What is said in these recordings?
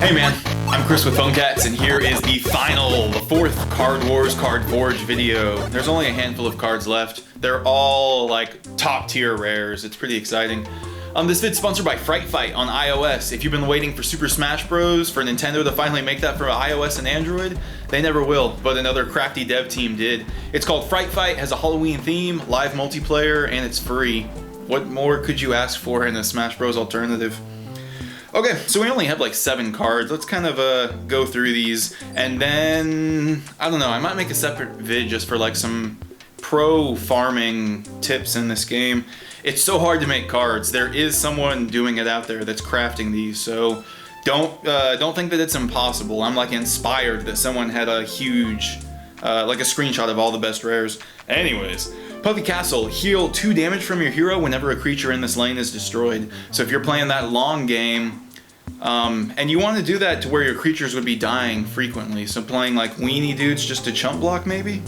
Hey man, I'm Chris with PhoneCats, and here is the fourth Card Wars Card Forge video. There's only a handful of cards left. They're all like top tier rares. It's pretty exciting. This vid's sponsored by Fright Fight on iOS. If you've been waiting for Super Smash Bros. For Nintendo to finally make that for iOS and Android, they never will, but another crafty dev team did. It's called Fright Fight, has a Halloween theme, live multiplayer, and it's free. What more could you ask for in a Smash Bros. Alternative? Okay, so we only have like 7 cards. Let's kind of go through these, and then, I don't know, I might make a separate vid just for like some pro farming tips in this game. It's so hard to make cards. There is someone doing it out there that's crafting these, so don't think that it's impossible. I'm like inspired that someone had a huge, like a screenshot of all the best rares. Anyways, Puffy Castle, heal 2 damage from your hero whenever a creature in this lane is destroyed. So if you're playing that long game, and you want to do that to where your creatures would be dying frequently, so playing like weenie dudes just to chump block maybe,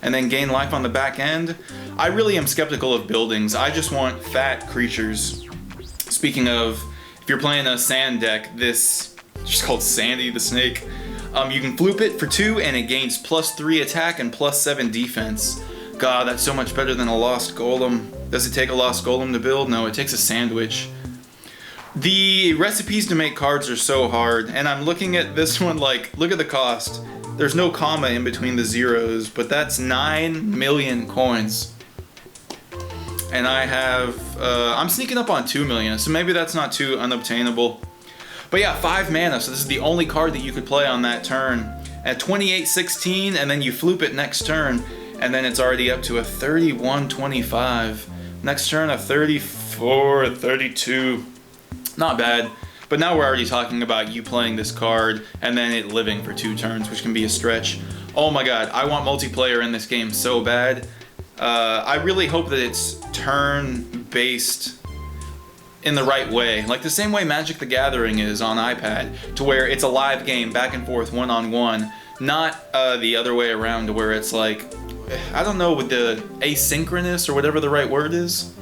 and then gain life on the back end. I really am skeptical of buildings. I just want fat creatures. Speaking of, if you're playing a sand deck, this just called Sandy the Snake, you can floop it for 2 and it gains +3 attack and +7 defense. God, that's so much better than a Lost Golem. Does it take a Lost Golem to build? No, it takes a sandwich. The recipes to make cards are so hard, and I'm looking at this one like, look at the cost. There's no comma in between the zeros, but that's 9 million coins. And I have, I'm sneaking up on 2 million, so maybe that's not too unobtainable. But yeah, 5 mana, so this is the only card that you could play on that turn. At 28-16, and then you floop it next turn, and then it's already up to a 31-25. Next turn, a 34-32. Not bad. But now we're already talking about you playing this card and then it living for 2 turns, which can be a stretch. Oh my god, I want multiplayer in this game so bad. I really hope that it's turn-based in the right way. Like the same way Magic the Gathering is on iPad, to where it's a live game, back and forth, one-on-one. Not the other way around, to where it's like, I don't know, with the asynchronous or whatever the right word is.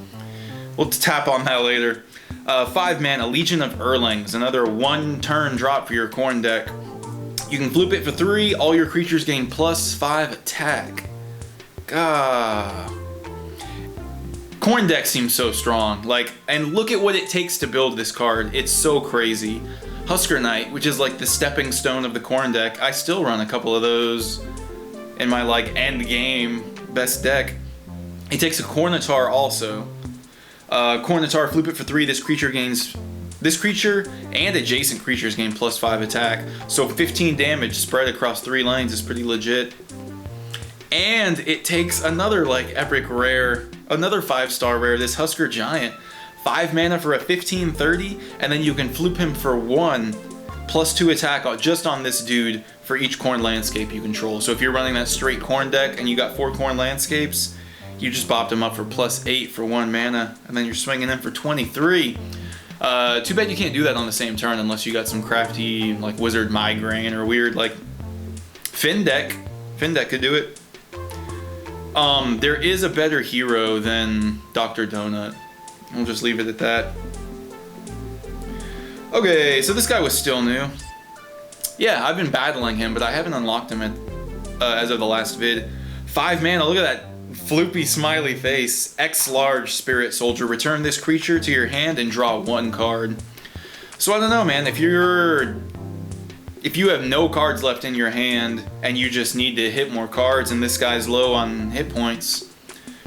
We'll tap on that later. 5 mana, Legion of Erlings, another 1-turn drop for your Corn deck. You can floop it for 3, all your creatures gain +5 attack. Gah. Corn deck seems so strong, like, and look at what it takes to build this card. It's so crazy. Husker Knight, which is like the stepping stone of the Corn deck. I still run a couple of those in my like end game best deck. It takes a Cornitar also. Cornitar, floop it for 3. This creature and adjacent creatures gain +5 attack. So 15 damage spread across 3 lanes is pretty legit. And it takes another like epic rare, another 5-star rare, this Husker Giant. 5 mana for a 15-30, and then you can floop him for 1 +2 attack just on this dude for each Corn landscape you control. So if you're running that straight Corn deck and you got 4 Corn landscapes, you just bopped him up for +8 for 1 mana, and then you're swinging him for 23. Too bad you can't do that on the same turn unless you got some crafty like Wizard Migraine or weird like Fin deck. Fin deck could do it. There is a better hero than Dr. Donut. We'll just leave it at that. Okay, so this guy was still new. Yeah, I've been battling him, but I haven't unlocked him as of the last vid. 5 mana, look at that floopy smiley face. X-Large Spirit Soldier. Return this creature to your hand and draw 1 card. So I don't know, man. If you have no cards left in your hand and you just need to hit more cards and this guy's low on hit points,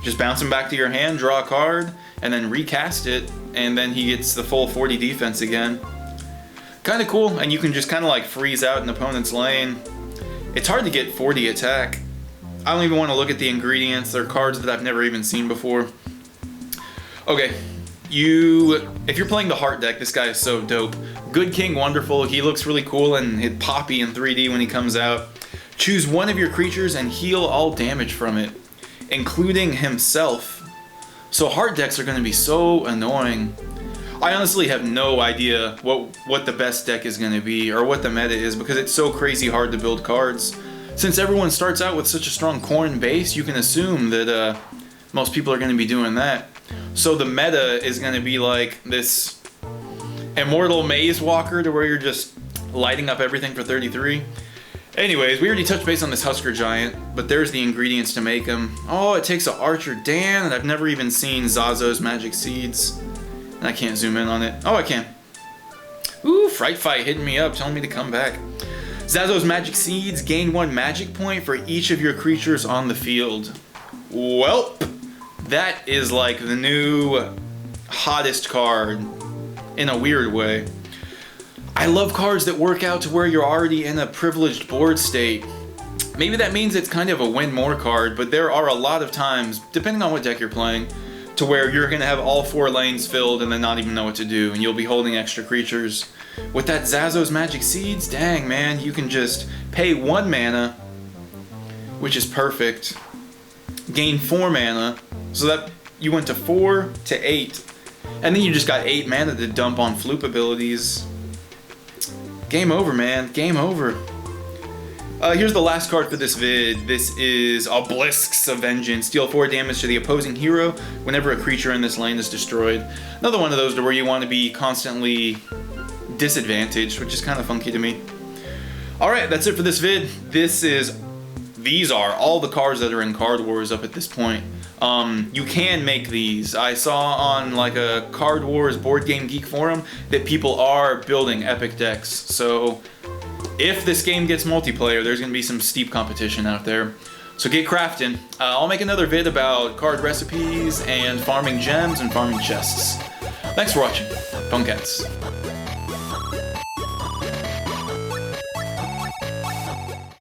just bounce him back to your hand, draw a card, and then recast it, and then he gets the full 40 defense again. Kind of cool, and you can just kind of like freeze out an opponent's lane. It's hard to get 40 attack. I don't even want to look at the ingredients. They're cards that I've never even seen before. Okay, if you're playing the Heart deck, this guy is so dope. Good King Wonderful, he looks really cool and hit poppy in 3D when he comes out. Choose one of your creatures and heal all damage from it, including himself. So Heart decks are going to be so annoying. I honestly have no idea what the best deck is going to be or what the meta is, because it's so crazy hard to build cards. Since everyone starts out with such a strong Corn base, you can assume that most people are going to be doing that. So the meta is going to be like this Immortal Maze Walker, to where you're just lighting up everything for 33. Anyways, we already touched base on this Husker Giant, but there's the ingredients to make him. Oh, it takes an Archer Dan, and I've never even seen Zazzo's Magic Seeds. And I can't zoom in on it. Oh, I can. Ooh, Fright Fight hitting me up, telling me to come back. Zazzo's Magic Seeds gain 1 magic point for each of your creatures on the field. Welp, that is like the new hottest card in a weird way. I love cards that work out to where you're already in a privileged board state. Maybe that means it's kind of a win more card, but there are a lot of times, depending on what deck you're playing, to where you're going to have all 4 lanes filled and then not even know what to do, and you'll be holding extra creatures. With that Zazzo's Magic Seeds, dang man, you can just pay 1 mana, which is perfect, gain 4 mana, so that you went to 4 to 8, and then you just got 8 mana to dump on Floop abilities. Game over, man. Game over. Here's the last card for this vid. This is Obelisk's of Vengeance. Deal 4 damage to the opposing hero whenever a creature in this lane is destroyed. Another one of those to where you want to be constantly disadvantaged, which is kind of funky to me. Alright, that's it for this vid. These are all the cards that are in Card Wars up at this point. You can make these. I saw on like a Card Wars Board Game Geek forum that people are building epic decks. So if this game gets multiplayer, there's going to be some steep competition out there. So get crafting. I'll make another vid about card recipes and farming gems and farming chests. Thanks for watching. Punkats.